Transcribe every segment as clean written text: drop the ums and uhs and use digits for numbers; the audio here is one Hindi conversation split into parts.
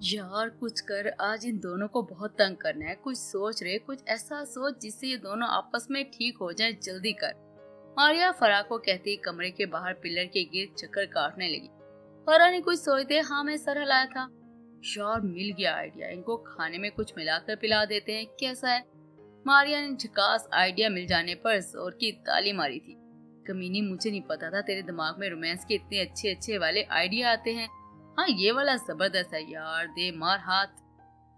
यार कुछ कर, आज इन दोनों को बहुत तंग करना है। कुछ सोच रहे, कुछ ऐसा सोच जिससे ये दोनों आपस में ठीक हो जाएं, जल्दी कर। मारिया फराह को कहते ही कमरे के बाहर पिलर के गिर्द चक्कर काटने लगी। फराह ने कुछ सोचते हाँ में सर हिलाया था। यार मिल गया आइडिया, इनको खाने में कुछ मिलाकर पिला देते हैं, कैसा है। मारिया ने झकास आइडिया मिल जाने पर जोर की ताली मारी थी। कमीनी, मुझे नहीं पता था तेरे दिमाग में रोमांस के इतने अच्छे अच्छे वाले आइडिया आते हैं। हाँ ये वाला जबरदस्त है यार, दे मार हाथ।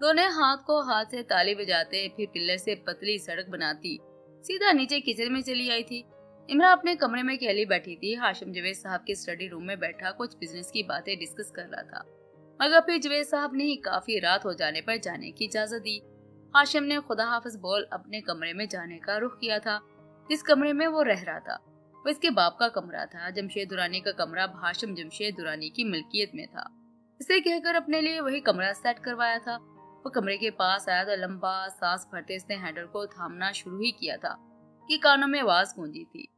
दोनों हाथ को हाथ से ताली बजाते फिर पिल्लर से पतली सड़क बनाती सीधा नीचे किचन में चली आई थी। इमरा अपने कमरे में अकेली बैठी थी। हाशिम जवेद साहब के स्टडी रूम में बैठा कुछ बिजनेस की बातें डिस्कस कर रहा था, मगर फिर जवेद साहब ने ही काफी रात हो जाने पर जाने की इजाजत दी। हाशिम ने खुदा हाफिज बोल अपने कमरे में जाने का रुख किया था। जिस कमरे में वो रह रहा था वो इसके बाप का कमरा था। जमशेद दुरानी का कमरा हाशिम जमशेद दुरानी की मिल्कियत में था। इसे कहकर अपने लिए वही कमरा सेट करवाया था। वो कमरे के पास आया तो लंबा सांस भरते इसने हैंडल को थामना शुरू ही किया था कि कानों में आवाज गूंजी थी,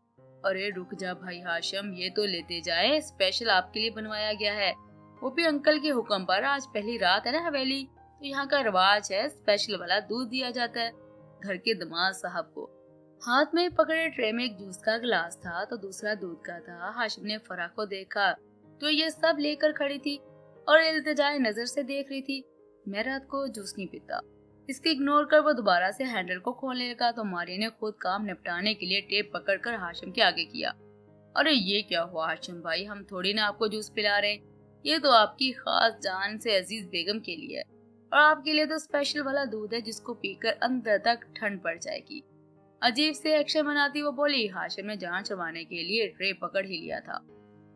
अरे रुक जा भाई हाशिम, ये तो लेते जाए, स्पेशल आपके लिए बनवाया गया है, वो भी अंकल के हुक्म पर। आज पहली रात है ना हवेली, तो यहाँ का रिवाज है स्पेशल वाला दूध दिया जाता है घर के दामाद साहब को। हाथ में पकड़े ट्रे में एक जूस का गिलास था तो दूसरा दूध का था। हाशिम ने फराह को देखा तो ये सब लेकर खड़ी थी और इल्तिजाई नजर से देख रही थी। मैं रात को जूस नहीं पीता। इसके इग्नोर कर वो दोबारा से हैंडल को खोलने लगा तो मारिया ने खुद काम निपटाने के लिए टेप पकड़कर हाशिम के आगे किया। अरे ये क्या हुआ हाशिम भाई, हम थोड़ी ना आपको जूस पिला रहे, ये तो आपकी खास जान से अजीज बेगम के लिए है और आपके लिए तो स्पेशल वाला दूध है जिसको पीकर अंदर तक ठंड पड़ जाएगी। अजीब से एक्शन बनाती वो बोली। हाशिम ने जान छुड़वाने के लिए ट्रे पकड़ ही लिया था।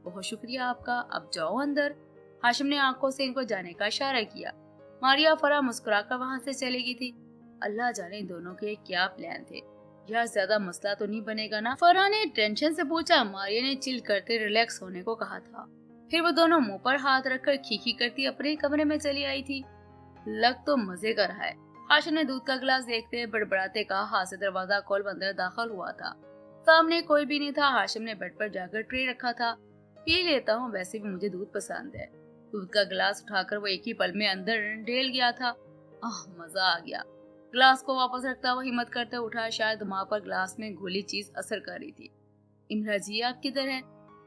बहुत शुक्रिया आपका, अब जाओ अंदर। हाशिम ने आंखों से इनको जाने का इशारा किया। मारिया फराह मुस्कुराकर वहां से चली गई थी। अल्लाह जाने दोनों के क्या प्लान थे। यार ज्यादा मसला तो नहीं बनेगा ना, फराह ने टेंशन से पूछा। मारिया ने चिल करते रिलैक्स होने को कहा था। फिर वो दोनों मुंह पर हाथ रखकर खीखी करती अपने कमरे में चली आई थी। लग तो मजे का रहा है। हाशिम ने दूध का गिलास देखते बड़बड़ाते कहा। हाथ से दरवाजा खोल अंदर दाखिल हुआ था। सामने कोई भी नहीं था। हाशिम ने बेड पर जाकर ट्रे रखा था। पी लेता हूँ, वैसे भी मुझे दूध पसंद है। दूध का गिलास उठाकर वो एक ही पल में अंदर ढेल गया था। मजा आ गया। गिलास को वापस रखता हुआ हिम्मत करते उठा। शायद दिमाग पर गिलास में घोली चीज असर कर रही थी। इमरा जी आप किधर हैं?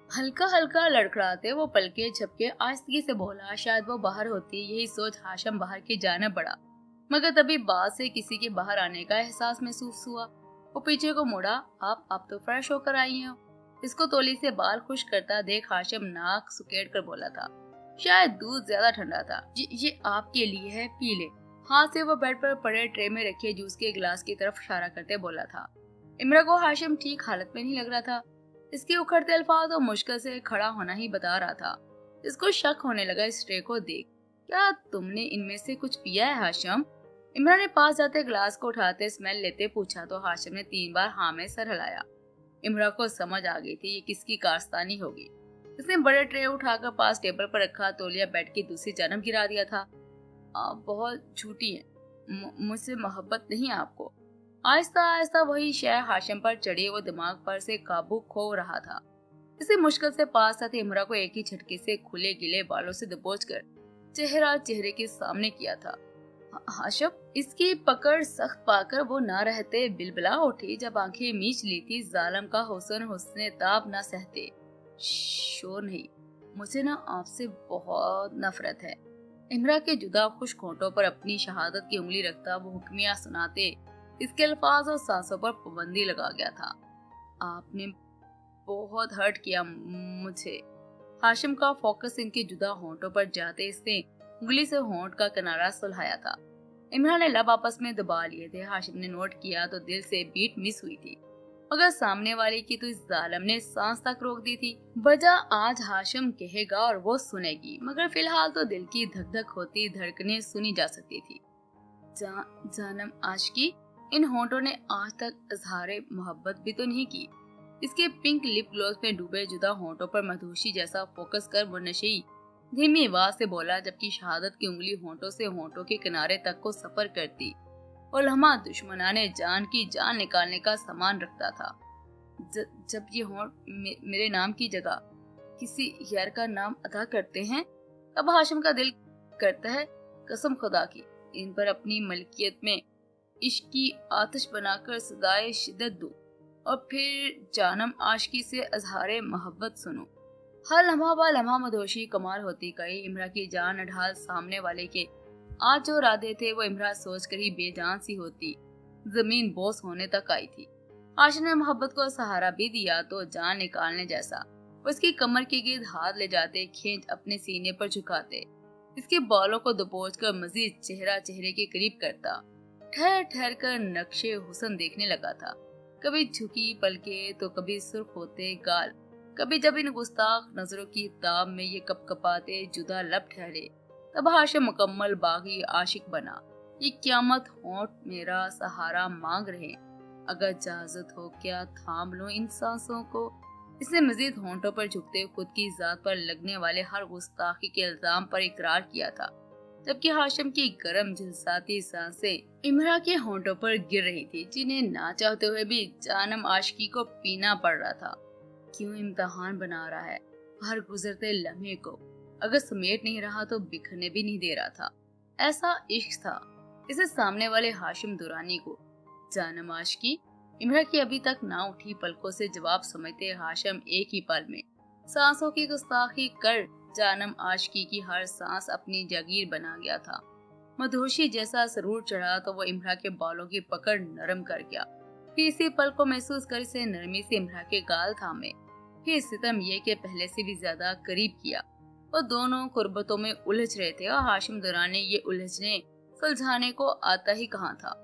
हल्का हल्का लड़खड़ाते वो पलके झपके आहिस्तगी से बोला। शायद वो बाहर होती, यही सोच हाशिम बाहर की जाने बढ़ा, मगर तभी बाद से किसी के बाहर आने का एहसास महसूस हुआ। वो पीछे को मुड़ा। आप तो फ्रेश होकर आई हो। इसको तोली से बाल खुश करता देख हाशिम नाक सुकेड़ कर बोला था। शायद दूध ज्यादा ठंडा था। ये आपके लिए है, पी ले। हाथ से वो बेड पर पड़े ट्रे में रखे जूस के गिलास की तरफ इशारा करते बोला था। इमरा को हाशिम ठीक हालत में नहीं लग रहा था। इसके उखड़ते अल्फाज और मुश्किल से खड़ा होना ही बता रहा था। इसको शक होने लगा इस ट्रे को देख। क्या तुमने इनमें से कुछ पिया है हाशिम? इमरान ने पास जाते गिलास को उठाते स्मेल लेते पूछा तो हाशिम ने 3 बार हाँ में सर हिलाया। इमरान को समझ आ गई थी ये किसकी कारस्तानी होगी। इसने बड़े ट्रे उठाकर पास टेबल पर रखा तौलिया बेड की दूसरी जानब गिरा दिया था। आप बहुत झूठी हैं, मुझसे मोहब्बत नहीं आपको। आहिस्ता आहिस्ता वही शय हाशिम पर चढ़ी वो दिमाग पर से काबू खो रहा था। इसे मुश्किल से पास आते इमरा को एक ही झटके से खुले गिले बालों से दबोचकर चेहरा चेहरे के सामने किया था। हाशिम इसकी पकड़ सख्त पाकर वो ना रहते बिलबिला उठी। जब आंखें मीच ली थी जालिम का हुस्न ताब ना सहते। शोर नहीं, मुझे ना आपसे बहुत नफरत है। इमरा के जुदा खुश होंठों पर अपनी शहादत की उंगली रखता वो हुक्मिया सुनाते इसके अल्फाज और सांसों पर पाबंदी लगा गया था। आपने बहुत हर्ट किया मुझे। हाशिम का फोकस इनके जुदा होंठों पर जाते इसने उंगली से होंठ का किनारा सुलझाया था। इमरान ने लब आपस में दबा लिए थे। हाशिम ने नोट किया तो दिल से बीट मिस हुई थी, मगर सामने वाले की तो इस जालिम ने सांस तक रोक दी थी। वजह आज हाशिम कहेगा और वो सुनेगी, मगर फिलहाल तो दिल की धक धक होती धड़कनें सुनी जा सकती थी। जानम आशिकी, इन होंठों ने आज तक इजहारे मोहब्बत भी तो नहीं की। इसके पिंक लिप ग्लोस में डूबे जुदा होंठों पर मधुशी जैसा फोकस कर वो नशेई धीमी आवाज से बोला, जबकि शहादत की उंगली होंठों से होंठों के किनारे तक को सफर करती और लम्हा दुश्मनाने जान की जान निकालने का सामान रखता था। जब ये होंठ मेरे नाम की जगह किसी यार का नाम अदा करते हैं, तब हाशिम का दिल करता है कसम खुदा की, इन पर अपनी मलकियत में इश्क की आतिश बनाकर सदाए शिद्दत दूं और फिर जानम आशिकी से अजहारे मोहब्बत सुनूं। हर लम्हा ब लम्हा मदहोशी कमाल होती गई। इमरा की जान अढ़ाल सामने वाले के आज जो इरादे थे वो इमरा सोचकर ही बेजान सी होती जमीन बोस होने तक आई थी। आशिक ने मोहब्बत को सहारा भी दिया तो जान निकालने जैसा उसकी कमर के गिर्द हाथ ले जाते, खींच अपने सीने पर झुकाते, इसके बालों को दबोचकर मजीद चेहरा चेहरे के करीब करता। ठहर ठहर कर नक्शे हुस्न देखने लगा था। कभी झुकी पलके तो कभी सुर्ख होते गाल, कभी जब इन गुस्ताख नजरों की ताब में ये कपकपाते जुदा लब ठहरे, तब हाशिम मुकम्मल बागी आशिक बना। ये क्यामत होंठ मेरा सहारा मांग रहे, अगर इजाजत हो क्या थाम लूं इन सांसों को। इसने मजीद होंठों पर झुकते खुद की जात पर लगने वाले हर गुस्ताखी के इल्जाम पर इकरार किया था, जबकि हाशिम की गर्म झुलसाती सांसें इमरा के होंठों पर गिर रही थी, जिन्हें ना चाहते हुए भी जानम आशिकी को पीना पड़ रहा था। क्यों इम्तिहान बना रहा है हर गुजरते लम्हे को, अगर समेट नहीं रहा तो बिखरने भी नहीं दे रहा था। ऐसा इश्क था इसे सामने वाले हाशिम दुरानी को। जानम आशिकी इमरा की अभी तक ना उठी पलकों से जवाब समझते हाशिम एक ही पल में सांसों की गुस्ताखी कर जानम आशिकी की हर सांस अपनी जागीर बना गया था। मदहोशी जैसा सरूर चढ़ा तो वो इमरा के बालों की पकड़ नरम कर गया। फिर इसी पल को महसूस कर इसे नरमी से इमरा के गाल थामे, फिर सितम ये के पहले से भी ज्यादा करीब किया। वो दोनों कुर्बतों में उलझ रहे थे और हाशिम दुरानी ये उलझने सुलझाने को आता ही कहाँ था।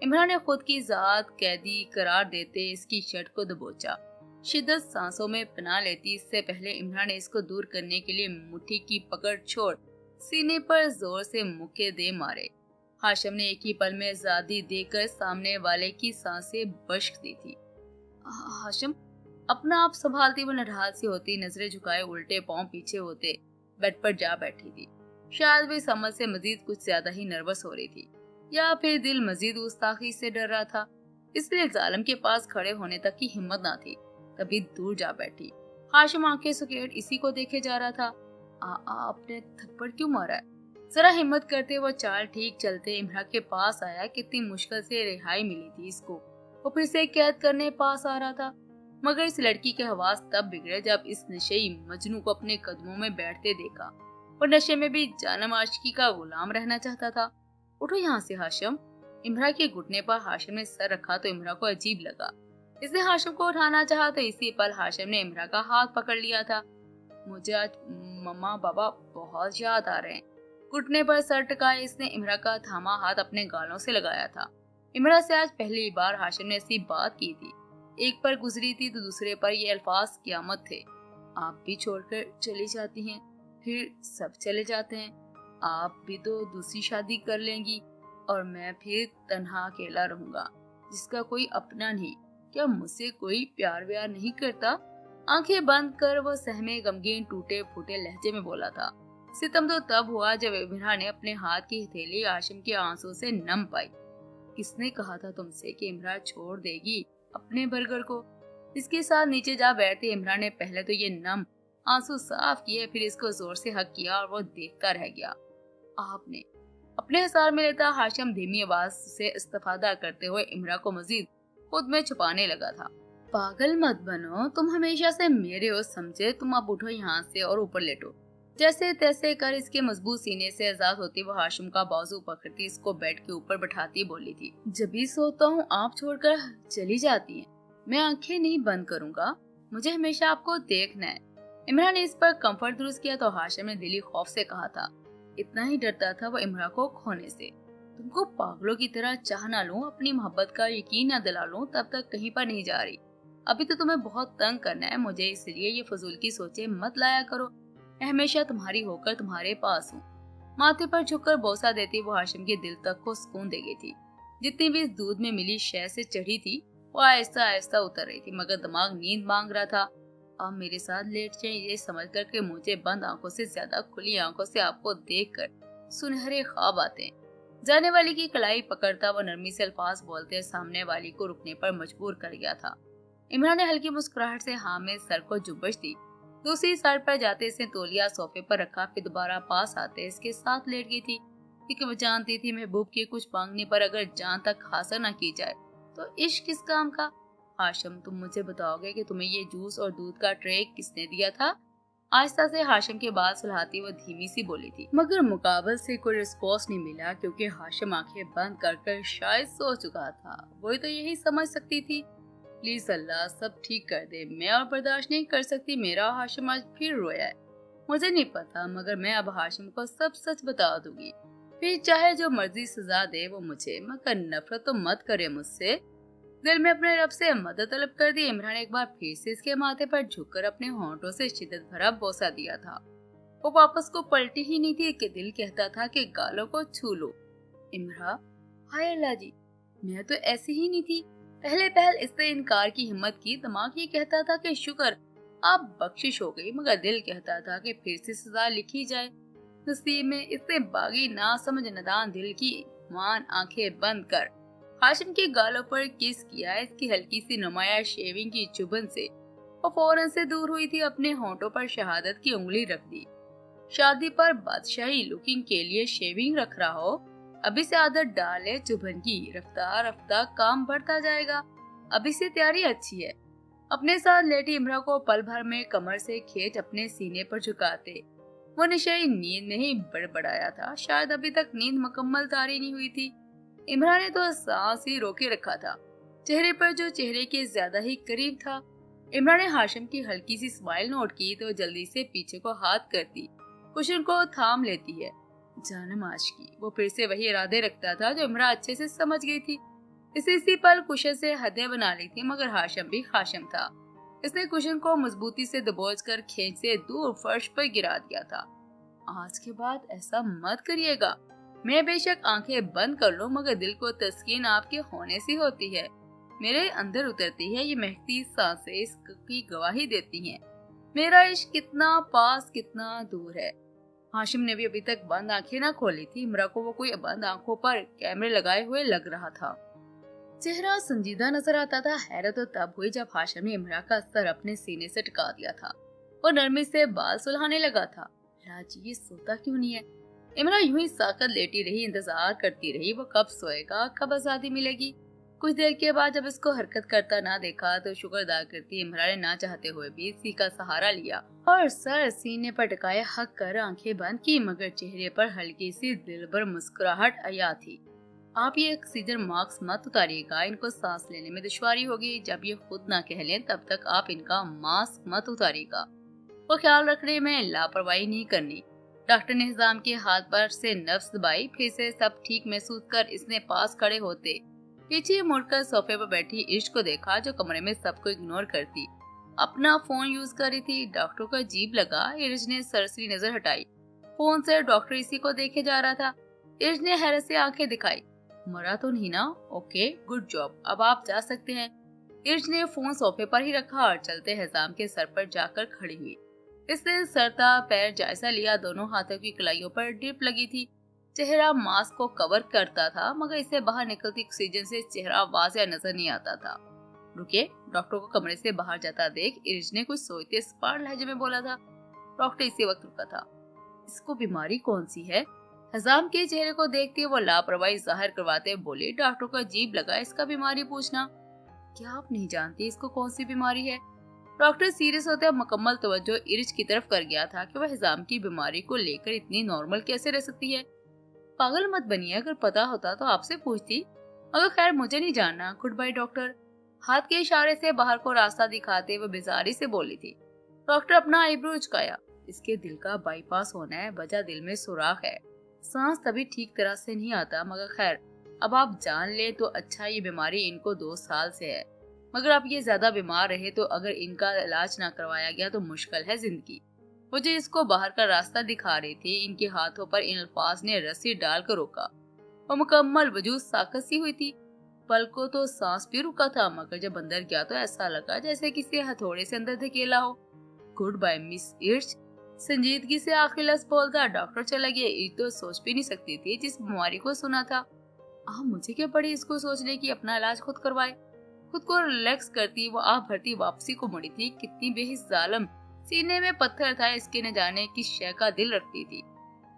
इमरान ने खुद की जात कैदी करार देते इसकी शर्ट को दबोचा। शिद्दत सांसों में पनाह लेती इससे पहले इमरान ने इसको दूर करने के लिए मुट्ठी की पकड़ छोड़ सीने पर जोर से मुक्के दे मारे। हाशिम ने एक ही पल में आजादी देकर सामने वाले की सांसें बश्क दी थी। हाशिम अपना आप संभालती वो नढाल सी होती, नजरें झुकाए उल्टे पांव पीछे होते बेड पर जा बैठी थी। शायद वे समझ से मजीद कुछ ज्यादा ही नर्वस हो रही थी, या फिर दिल मजीद गुस्ताखी से डर रहा था, इसलिए जालिम के पास खड़े होने तक की हिम्मत ना थी। तभी दूर जा बैठी। हाशिम आंखें सुकेट इसी को देखे जा रहा था। आपने थप्पड़ क्यों मारा है? जरा हिम्मत करते वो चाल ठीक चलते इमरा के पास आया। कितनी मुश्किल से रिहाई मिली थी इसको, वो फिर से कैद करने पास आ रहा था। मगर इस लड़की के हवास तब बिगड़े जब इस नशेई मजनू को अपने कदमों में बैठते देखा। और नशे में भी जानम आशिकी का गुलाम रहना चाहता था। उठो यहाँ से हाशिम। इमरा के घुटने पर हाशिम ने सर रखा तो इमरा को अजीब लगा। इसने हाशिम को उठाना चाहा तो इसी पल हाशिम ने इमरा का हाथ पकड़ लिया था। मुझे आज मम्मा पापा बहुत याद आ रहे हैं। घुटने पर सर टिकाए इसने इमरा का थामा हाथ अपने गालों से लगाया था। इमरा से आज पहली बार हाशिम ने ऐसी बात की थी। एक पर गुजरी थी तो दूसरे पर ये अल्फाज क़यामत थे। आप भी छोड़कर चली जाती हैं, फिर सब चले जाते हैं। आप भी तो दूसरी शादी कर लेंगी और मैं फिर तन्हा अकेला रहूंगा, जिसका कोई अपना नहीं। क्या मुझसे कोई प्यार व्यार नहीं करता? आंखें बंद कर वो सहमे गमगीन टूटे फूटे लहजे में बोला था। सितम तो तब हुआ जब इमरा ने अपने हाथ की हथेली हाशिम के आंसू से नम पाई। किसने कहा था तुमसे कि इमरा छोड़ देगी अपने बर्गर को? इसके साथ नीचे जा बैठे इमरा ने पहले तो ये नम आंसू साफ किए, फिर इसको जोर से हक किया और वो देखता रह गया। आपने अपने हिसार में लेता हाशिम धीमी आवाज से इस्तिफादा करते हुए इमरा को मजीद खुद में छुपाने लगा था। पागल मत बनो, तुम हमेशा से मेरे हो समझे। तुम अब उठो यहाँ से और ऊपर लेटो। जैसे तैसे कर इसके मजबूत सीने से आजाद होती वो हाशिम का बाजू पकड़ती इसको बेड के ऊपर बैठाती बोली थी, जब भी सोता हूँ आप छोड़कर चली जाती हैं। मैं आंखें नहीं बंद करूंगा, मुझे हमेशा आपको देखना है। इमरान ने इस पर कंफर्ट दुरुस्त किया तो हाशिम ने दिली खौफ से कहा था। इतना ही डरता था वो इमरा को खोने से। तुमको पागलों की तरह चाह ना लूं, अपनी मोहब्बत का यकीन न दिला लूं, तब तक कहीं पर नहीं जा रही। अभी तो तुम्हें बहुत तंग करना है मुझे, इसलिए ये फजूल की सोचे मत लाया करो। मैं हमेशा तुम्हारी होकर तुम्हारे पास हूँ। माथे पर झुककर बोसा देती वो हाशिम के दिल तक को सुकून दे गई थी। जितनी भी इस दूध में मिली शय से चढ़ी थी वो आहिस्ता आहिस्ता उतर रही थी, मगर दिमाग नींद मांग रहा था। आप मेरे साथ लेट जाएं ये समझ कर के मुझे बंद आंखों से ज्यादा खुली आंखों से आपको देखकर सुनहरे ख्वाब आते हैं। जाने वाली की कलाई पकड़ता वो नरमी से अल्फाज बोलते सामने वाली को रुकने पर मजबूर कर गया था। इमरान ने हल्की मुस्कुराहट से हाँ में सर को जुबश दी। दूसरी सर पर जाते इसने तौलिया सोफे पर रखा, फिर दोबारा पास आते इसके साथ लेट गई थी। क्योंकि वो जानती थी महबूब के कुछ मांगने पर अगर जान तक हासिल न की जाए तो इश्क किस काम का। हाशिम, तुम मुझे बताओगे कि तुम्हें ये जूस और दूध का ट्रे किसने दिया था? आहिस्ता से हाशिम के बाल सुलहाती वो धीमी सी बोली थी, मगर मुकाबल से कोई रिस्पॉन्स नहीं मिला क्योंकि हाशिम आंखें बंद कर शायद सो चुका था। वही तो यही समझ सकती थी। प्लीज अल्लाह सब ठीक कर दे, मैं और बर्दाश्त नहीं कर सकती मेरा हाशिम आज फिर रोया है। मुझे नहीं पता मगर मैं अब हाशिम को सब सच बता दूंगी, फिर चाहे जो मर्जी सजा दे वो मुझे, मगर नफरत तो मत करे मुझसे। दिल में अपने रब से मदद तलब कर दी। इमरान ने एक बार फिर से इसके माथे पर झुककर अपने होंठों से शिद्दत भरा बोसा दिया था। वो वापस को पलटी ही नहीं थी कि दिल कहता था कि गालों को छू लो। इमरान, हाय अल्लाह जी, मैं तो ऐसी ही नहीं थी। पहले पहल इसने इनकार की हिम्मत की। दिमाग ये कहता था कि शुक्र आप बख्शिश हो गई, मगर दिल कहता था कि फिर से सजा लिखी जाए। नसीब में इसने बागी ना समझ नदान दिल की मान आंखें बंद कर हाशिम के गालों पर किस किया। इसकी हल्की सी नुमाया शेविंग की चुभन से वो फौरन से दूर हुई थी। अपने होंठों पर शहादत की उंगली रख दी। शादी पर बादशाही लुकिंग के लिए शेविंग रख रहा हो, अभी से आदत डाले चुभन की। रफ्तार रफ्तार काम बढ़ता जाएगा, अभी से तैयारी अच्छी है। अपने साथ लेटी इमरा को पल भर में कमर से खींच अपने सीने पर झुकाते वो निशाई नींद में ही बड़बड़ाया था। शायद अभी तक नींद मुकम्मल तारी नहीं हुई थी। इमरान ने तो सांस ही रोके रखा था, चेहरे पर जो चेहरे के ज्यादा ही करीब था। इमरान ने हाशिम की हल्की सी स्माइल नोट की तो जल्दी से पीछे को हाथ करती कुशन को थाम लेती है। जानम आज की वो फिर से वही इरादे रखता था जो इमरान अच्छे से समझ गई थी। इसी पल कुशन से हदें बना ली थी, मगर हाशिम भी हाशिम था। इसने कुशन को मजबूती से दबोच कर खींच से दूर फर्श पर गिरा दिया था। आज के बाद ऐसा मत करिएगा। मैं बेशक आंखें बंद कर लूं, मगर दिल को तस्कीन आपके होने से होती है। मेरे अंदर उतरती है ये महकती सांसें इसकी गवाही देती हैं। मेरा इश्क कितना पास कितना दूर है। हाशिम ने भी अभी तक बंद आंखें ना खोली थी। इमरा को वो कोई बंद आंखों पर कैमरे लगाए हुए लग रहा था। चेहरा संजीदा नजर आता था। हैरत तो तब हुई जब हाशिम ने इमरा का सर अपने सीने से टिका दिया था और नरमी से बाल सुलहाने लगा था। राजी, ये सोता क्यों नहीं है? इमरा यूं ही साकत लेटी रही, इंतजार करती रही वो कब सोएगा, कब आजादी मिलेगी। कुछ देर के बाद जब इसको हरकत करता ना देखा तो शुक्र अदा करती इमरा ने ना चाहते हुए भी इसी का सहारा लिया और सर सीने पर टिकाए हक कर आंखें बंद की, मगर चेहरे पर हल्की सी दिलबर मुस्कुराहट आया थी। आप ये ऑक्सीजन मास्क मत उतारिएगा, इनको सांस लेने में दुश्वारी होगी। जब ये खुद ना कह लें तब तक आप इनका मास्क मत उतारिएगा। वो ख्याल रखने में लापरवाही नहीं करनी। डॉक्टर ने हिजाम के हाथ पर से नफ्स दबाई। फिर से सब ठीक महसूस कर इसने पास खड़े होते पीछे मुड़कर सोफे पर बैठी इश्क को देखा जो कमरे में सबको इग्नोर करती अपना फोन यूज कर रही थी। डॉक्टर को अजीब लगा। इर्ज ने सरसरी नजर हटाई। फोन से डॉक्टर इसी को देखे जा रहा था। इर्ज ने हैरत से आंखें दिखाई। मरा तो नहीं ना? ओके, गुड जॉब, अब आप जा सकते हैं। इर्ज ने फोन सोफे पर ही रखा और चलते हिजाम के सर पर जाकर खड़ी हुई। इसने सरता पैर जायजा लिया। दोनों हाथों की कलाइयों पर ड्रिप लगी थी। चेहरा मास्क को कवर करता था, मगर इससे बाहर निकलती ऑक्सीजन से चेहरा वाज़ेह नजर नहीं आता था। रुके, डॉक्टर को कमरे से बाहर जाता देख इर्ज ने कुछ सोचते स्पार्ट लहजे में बोला था। डॉक्टर इसी वक्त रुका था। इसको बीमारी कौन सी है? हिजाम के चेहरे को देखते वो लापरवाही जाहिर करवाते बोले। डॉक्टर को अजीब लगा इसका बीमारी पूछना। क्या आप नहीं जानती इसको कौन सी बीमारी है? डॉक्टर सीरियस होते मुकम्मल तवज्जो इर्ज की तरफ कर गया था कि वह हिजाम की बीमारी को लेकर इतनी नॉर्मल कैसे रह सकती है। पागल मत बनिए, अगर पता होता तो आपसे पूछती, मगर खैर मुझे नहीं जानना। Good by doctor. हाथ के इशारे से बाहर को रास्ता दिखाते वो बेजारी से बोली थी। डॉक्टर अपना आईब्रो उचकाया। इसके दिल का बाईपास होना है, वजह दिल में सुराख है, सांस तभी ठीक तरह से नहीं आता, मगर खैर अब आप जान ले तो अच्छा। ये बीमारी इनको 2 साल से है, मगर अब ये ज्यादा बीमार रहे तो अगर इनका इलाज ना करवाया गया तो मुश्किल है जिंदगी। मुझे इसको बाहर का रास्ता दिखा रही थी। इनके हाथों पर इन अल्फाज ने रस्सी डालकर रोका और मुकम्मल वजूद साकत सी हुई थी। पल को तो सांस भी रुका था, मगर जब अंदर गया तो ऐसा लगा जैसे किसी हथौड़े से अंदर धकेला हो। गुड बाय मिस इर्ज, संजीदगी से आखिरी लफ्ज बोलता डॉक्टर चला गया। इर्ज तो सोच भी नहीं सकती थी जिस बीमारी को सुना था। मुझे क्या पड़ी इसको सोचने की, अपना इलाज खुद करवाए। खुद को रिलैक्स करती वो आप भरती वापसी को मुड़ी थी। कितनी बेहिस जालिम, सीने में पत्थर था इसके न जाने किस शय का दिल रखती थी।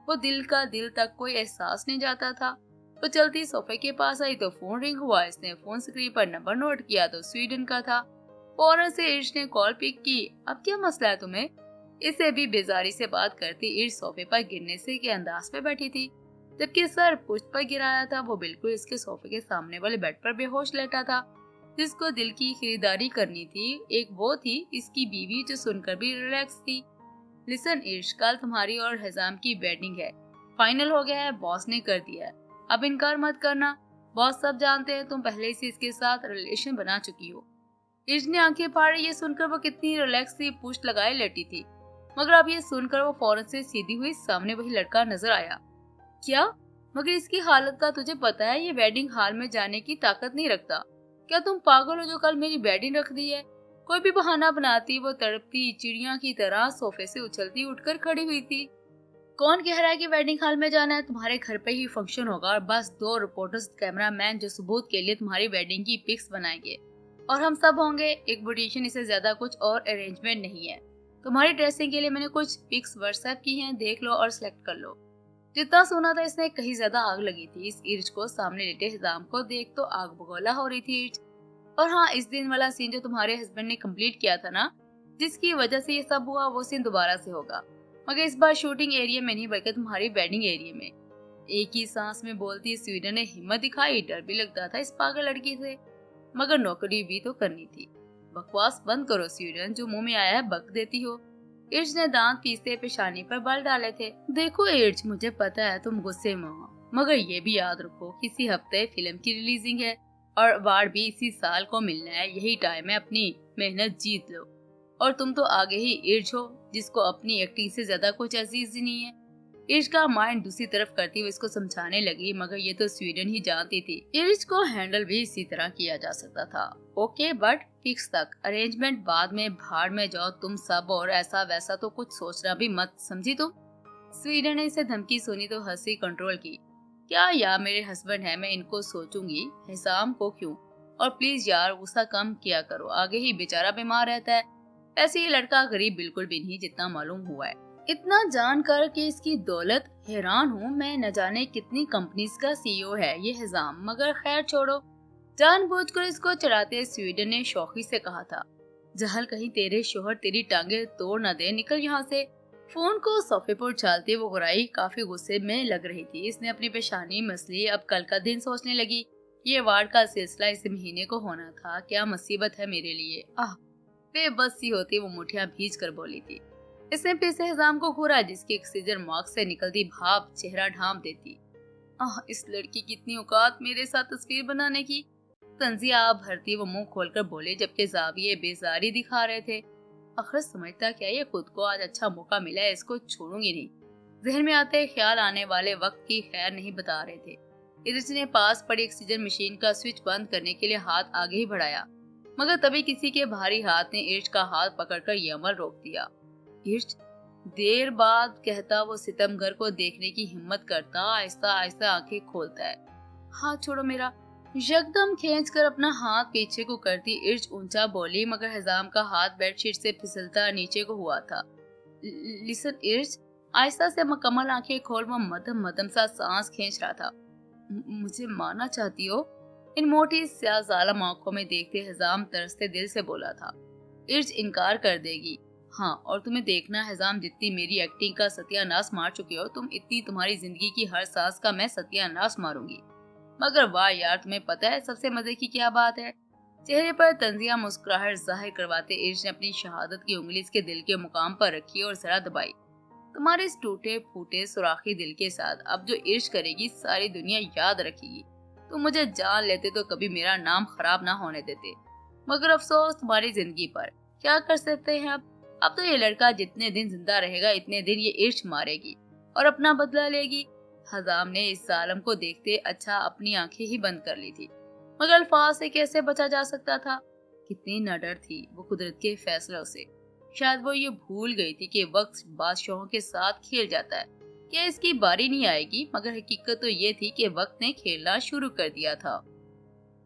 वो दिल का दिल तक कोई एहसास नहीं जाता था। वो चलती सोफे के पास आई तो फोन रिंग हुआ। इसने फोन स्क्रीन पर नंबर नोट किया तो स्वीडन का था। फौरन से इर्श ने कॉल पिक की। अब क्या मसला है तुम्हें? इसे भी बेजारी से बात करती इर्श सोफे पर गिरने से के अंदाज पे बैठी थी, जबकि सर पुश्त पर गिराया था। वो बिल्कुल इसके सोफे के सामने वाले बेड पर बेहोश लेटा था। जिसको दिल की खरीदारी करनी थी एक वो थी इसकी बीवी, जो सुनकर भी रिलैक्स थी। लिसन इर्श, कल तुम्हारी और हिजाम की वेडिंग है। फाइनल हो गया है, बॉस ने कर दिया है। अब इनकार मत करना। बॉस सब जानते हैं तुम पहले से इसके साथ रिलेशन बना चुकी हो। इर्श ने आंखें फाड़ी। ये सुनकर वो कितनी रिलैक्स सी पुश्त लगाए लेटी थी, मगर अब ये सुनकर वो फौरन से सीधी हुई सामने वही लड़का नजर आया। क्या? मगर इसकी हालत का तुझे पता है? ये वेडिंग हॉल में जाने की ताकत नहीं रखता। क्या तुम पागल हो जो कल मेरी वेडिंग रख दी है? कोई भी बहाना बनाती वो तड़पती चिड़िया की तरह सोफे से उछलती उठकर खड़ी हुई थी। कौन कह रहा है कि वेडिंग हॉल में जाना है? तुम्हारे घर पे ही फंक्शन होगा और बस 2 रिपोर्टर्स कैमरामैन जो सबूत के लिए तुम्हारी वेडिंग की पिक्स बनाएंगे और हम सब होंगे। एक ब्यूटिशियन, इससे ज्यादा कुछ और अरेंजमेंट नहीं है। तुम्हारी ड्रेसिंग के लिए मैंने कुछ पिक्स व्हाट्सएप की हैं, देख लो और सिलेक्ट कर लो। जितना सुना था इसने कहीं ज्यादा आग लगी थी। इस इर्ज को सामने लेटे हिजाम को देख तो आग बगोला हो रही थी इर्ज। और हाँ, इस दिन वाला सीन जो तुम्हारे हस्बैंड ने कंप्लीट किया था ना, जिसकी वजह से ये सब हुआ, वो सीन दोबारा से होगा, मगर इस बार शूटिंग एरिया में नहीं बल्कि तुम्हारी वेडिंग एरिया में। एक ही सांस में बोलती स्वीडन ने हिम्मत दिखाई। डर भी लगता था इस पागल लड़की से, मगर नौकरी भी तो करनी थी। बकवास बंद करो स्वीडन, जो मुंह में आया है बक देती हो। इर्ज ने दांत पीसते पेशानी पर बल डाले थे। देखो इर्ज, मुझे पता है तुम गुस्से में हो, मगर ये भी याद रखो किसी हफ्ते फिल्म की रिलीजिंग है और अवार्ड भी इसी साल को मिलना है। यही टाइम है अपनी मेहनत जीत लो। और तुम तो आगे ही इर्ज हो, जिसको अपनी एक्टिंग से ज्यादा कुछ अजीज ही नहीं है। इर्ज का माइंड दूसरी तरफ करती हुई इसको समझाने लगी, मगर ये तो स्वीडन ही जानती थी इर्ज को हैंडल भी इसी तरह किया जा सकता था। ओके, बट फिक्स तक, अरेंजमेंट बाद में, भाड़ में जाओ तुम सब, और ऐसा वैसा तो कुछ सोचना भी मत, समझी तुम? स्वीडन ने इसे धमकी सुनी तो हंसी कंट्रोल की। क्या यार, मेरे हस्बैंड है, मैं इनको सोचूंगी, हिसाम को क्यों? और प्लीज यार गुस्सा कम किया करो, आगे ही बेचारा बीमार रहता है। ऐसे ये लड़का गरीब बिल्कुल भी नहीं जितना मालूम हुआ है। इतना जानकर कि इसकी दौलत हैरान हूँ मैं, न जाने कितनी कंपनीज का सीईओ है ये हिजाम, मगर खैर छोड़ो। जानबूझकर इसको चढ़ाते स्वीडन ने शौकी से कहा था, जहल कहीं तेरे शोहर तेरी टांगे तोड़ न दे, निकल यहाँ से। फोन को सोफे पर उछालते वो गुराई काफी गुस्से में लग रही थी। इसने अपनी पेशानी मसली। अब कल का दिन सोचने लगी। ये वार्ड का सिलसिला इस महीने को होना था, क्या मुसीबत है मेरे लिए। आह, बेबस सी होती वो मुठियां भीज कर बोली थी। इसने फिर से हिजाम को घूरा, जिसकी ऑक्सीजन मास्क से निकलती भाप चेहरा ढांप देती। आह, इस लड़की की इतनी औकात मेरे साथ तस्वीर बनाने की। तंजिया भरती वो मुंह खोलकर बोले, जबकि जाविये बेजारी दिखा रहे थे। आखिर समझता क्या ये खुद को, आज अच्छा मौका मिला है, इसको छोड़ूंगी नहीं। जहन में आते ख्याल आने वाले वक्त की खैर नहीं बता रहे थे। इर्ज ने पास पड़ी ऑक्सीजन मशीन का स्विच बंद करने के लिए हाथ आगे ही बढ़ाया, मगर तभी किसी के भारी हाथ ने इर्ज का हाथ पकड़कर ये अमल रोक दिया। इर्ज, देर बाद कहता वो सितमगर को देखने की हिम्मत करता, आहिस्ता आहिस्ता आंखें खोलता है। हाथ छोड़ो मेरा। यकदम खींचकर अपना हाथ पीछे को करती इर्ज ऊंचा बोली, मगर हिजाम का हाथ बेडशीट से फिसलता नीचे को हुआ था। लिसन इर्ज, आहिस्ता से मुकम्मल आंखें खोल वो मध्यम मध्यम सा सांस खींच रहा था। मुझे मारना चाहती हो? इन मोटी स्याह जालिम आंखों में देखते हिजाम तरसते दिल से बोला था। इर्ज इनकार कर देगी? हाँ, और तुम्हें देखना हिजाम, जितनी मेरी एक्टिंग का सत्यानाश मार चुके हो तुम, इतनी तुम्हारी जिंदगी की हर सांस का मैं सत्यानाश मारूंगी। मगर वाह यार, तुम्हें पता है सबसे मजे की क्या बात है? चेहरे पर तंजिया मुस्कुराहट जाहिर करवाते इर्ज ने अपनी शहादत की उंगली इसके दिल के मुकाम पर रखी और जरा दबाई। तुम्हारे इस टूटे फूटे सुराखी दिल के साथ अब जो इर्ज करेगी सारी दुनिया याद रखेगी। तुम मुझे जान लेते तो कभी मेरा नाम खराब ना होने देते, मगर अफसोस तुम्हारी जिंदगी पर। क्या कर सकते हैं अब तो ये लड़का जितने दिन जिंदा रहेगा इतने दिन ये इर्ज मारेगी और अपना बदला लेगी। हजाम ने इस जालिम को देखते अच्छा अपनी आंखें ही बंद कर ली थी, मगर अल्फाज से कैसे बचा जा सकता था? कितनी नडर थी वो कुदरत के फैसलों से। शायद वो ये भूल गई थी कि वक्त बादशाहों के साथ खेल जाता है, क्या इसकी बारी नहीं आएगी? मगर हकीकत तो ये थी कि वक्त ने खेलना शुरू कर दिया था।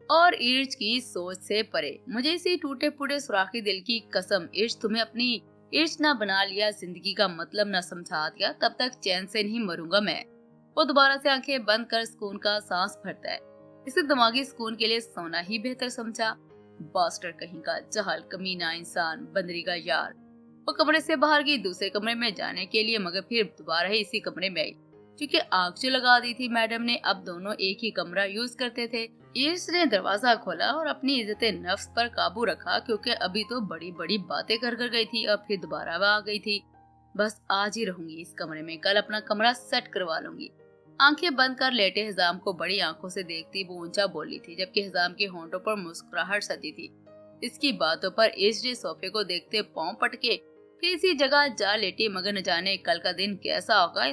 और इर्ज की सोच से परे, मुझे इसी टूटे फूटे सुराखी दिल की कसम, इर्ज तुम्हें अपनी इश्क ना बना लिया, जिंदगी का मतलब ना समझा दिया, तब तक चैन से नहीं मरूंगा मैं। वो दोबारा से आंखें बंद कर सुकून का सांस भरता है। इसे दिमागी सुकून के लिए सोना ही बेहतर समझा। बास्टर कहीं का, जहल, कमीना इंसान, बंदरी का यार। वो कमरे से बाहर गई दूसरे कमरे में जाने के लिए, मगर फिर दोबारा ही इसी कमरे में आई। क्योंकि आग जो लगा दी थी मैडम ने, अब दोनों एक ही कमरा यूज करते थे। ईर्ष ने दरवाजा खोला और अपनी इज्जत नफ्स पर काबू रखा, क्योंकि अभी तो बड़ी बड़ी बातें कर कर गई थी, अब फिर दोबारा वह आ गई थी। बस आज ही रहूंगी इस कमरे में, कल अपना कमरा सेट करवा लूंगी। आंखें बंद कर लेटे हिजाम को बड़ी आंखों से देखती वो ऊंचा बोली थी, जबकि हिजाम के होंठों पर मुस्कुराहट सजी थी। इसकी बातों पर ईर्ष ने सोफे को देखते पांव पटके, फिर इसी जगह जा लेटी, मगर न जाने कल का दिन कैसा होगा।